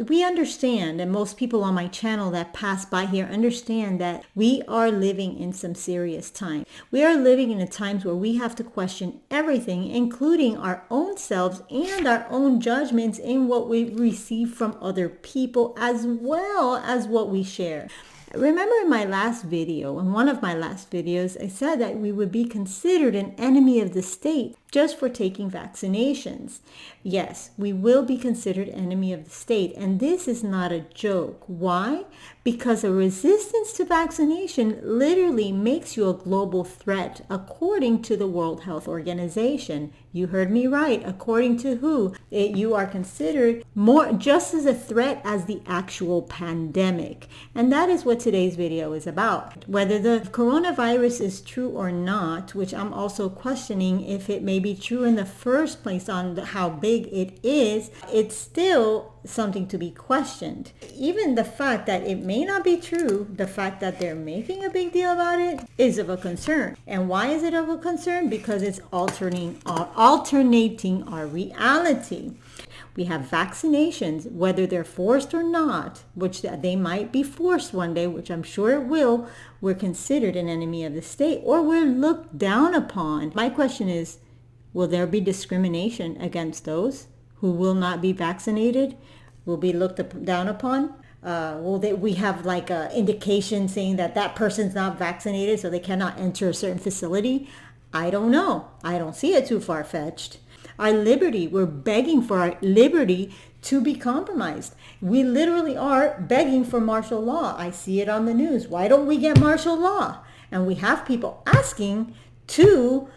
we understand, and most people on my channel that pass by here understand that we are living in some serious time. We are living in a times where we have to question everything, including our own selves and our own judgments in what we receive from other people, as well as what we share. Remember in my last video, in one of my last videos, I said that we would be considered an enemy of the state just for taking vaccinations. Yes, we will be considered enemy of the state, and this is not a joke. Why? Because a resistance to vaccination literally makes you a global threat, according to the World Health Organization. You heard me right. According to who? You are considered more just as a threat as the actual pandemic. And that is what today's video is about. Whether the coronavirus is true or not, which I'm also questioning if it may be true in the first place on how big it is, it's still something to be questioned. Even the fact that it may not be true, the fact that they're making a big deal about it is of a concern. And why is it of a concern? Because it's alternating our reality. We have vaccinations, whether they're forced or not, which they might be forced one day, which I'm sure it will. We're considered an enemy of the state, or we're looked down upon. My question is, will there be discrimination against those who will not be vaccinated, will be looked down upon? We have like an indication saying that that person's not vaccinated, so they cannot enter a certain facility? I don't know. I don't see it too far-fetched. Our liberty, we're begging for our liberty to be compromised. We literally are begging for martial law. I see it on the news. Why don't we get martial law? And we have people asking to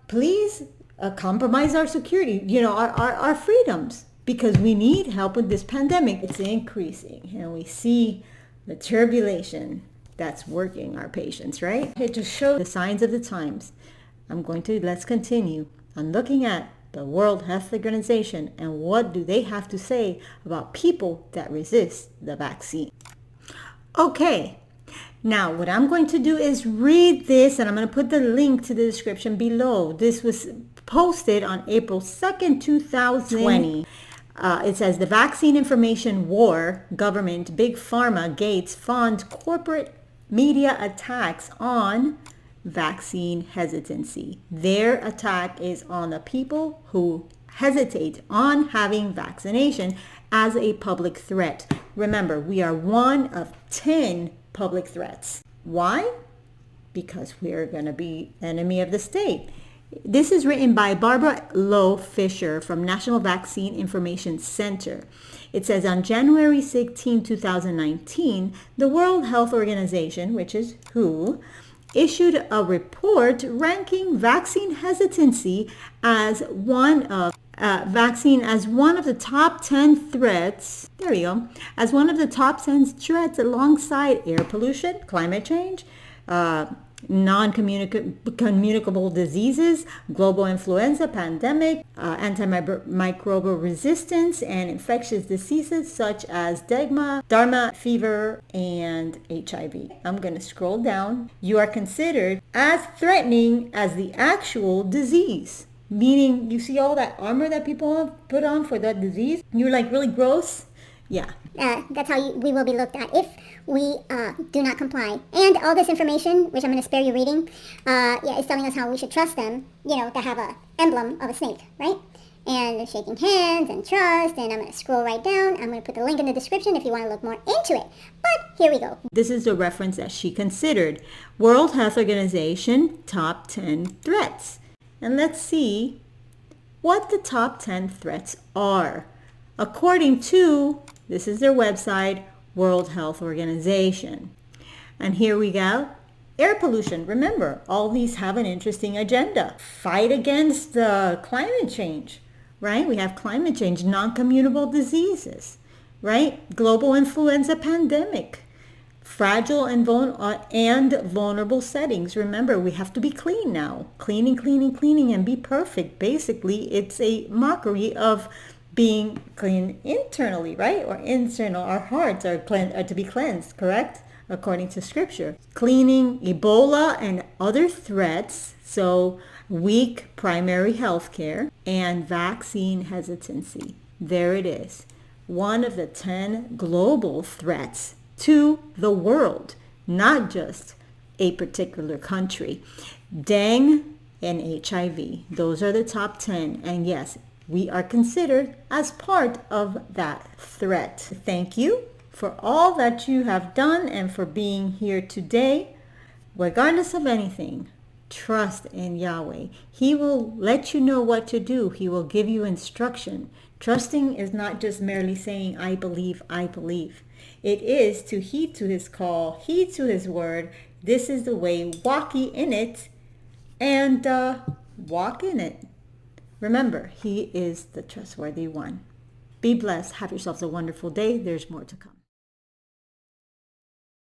please compromise our security, our freedoms, because we need help with this pandemic. It's increasing, and we see the turbulation that's working our patients, right? It just shows the signs of the times. Let's continue on looking at the World Health Organization and what do they have to say about people that resist the vaccine. Okay, now what I'm going to do is read this, and I'm going to put the link to the description below. This was posted on April 2nd, 2020. It says, the vaccine information war, government, big pharma, Gates fund corporate media attacks on vaccine hesitancy. Their attack is on the people who hesitate on having vaccination as a public threat. Remember, we are one of 10 public threats. Why? Because we're going to be enemy of the state. This is written by Barbara Lowe Fisher from National Vaccine Information Center. It says on January 16, 2019, the World Health Organization, which is WHO, issued a report ranking vaccine hesitancy as one of the top 10 threats. There we go. As one of the top 10 threats alongside air pollution, climate change, non-communicable diseases, global influenza pandemic, antimicrobial resistance, and infectious diseases such as Dharma fever, and HIV. I'm going to scroll down. You are considered as threatening as the actual disease. Meaning, you see all that armor that people put on for that disease? You're like really gross? Yeah. That's how we will be looked at if we do not comply. And all this information, which I'm going to spare you reading, is telling us how we should trust them, to have a emblem of a snake, right? And shaking hands and trust, and I'm going to scroll right down. I'm going to put the link in the description if you want to look more into it. But here we go. This is the reference that she considered. World Health Organization, top 10 threats. And let's see what the top 10 threats are. According to, this is their website, World Health Organization. And here we go. Air pollution. Remember, all these have an interesting agenda. Fight against climate change, right? We have climate change, non-communicable diseases, right? Global influenza pandemic, fragile and vulnerable settings. Remember, we have to be clean now. Cleaning, and be perfect. Basically, it's a mockery of being clean internally, right? Or internal, our hearts are to be cleansed, correct? According to scripture. Cleaning, Ebola, and other threats. So weak primary health care and vaccine hesitancy. There it is. one of the 10 global threats to the world, not just a particular country. Dengue and HIV, those are the top 10. And yes, we are considered as part of that threat. Thank you for all that you have done and for being here today. Regardless of anything, trust in Yahweh. He will let you know what to do. He will give you instruction. Trusting is not just merely saying, I believe, I believe. It is to heed to his call, heed to his word. This is the way, walk ye in it, and walk in it. Remember, he is the trustworthy one. Be blessed. Have yourselves a wonderful day. There's more to come.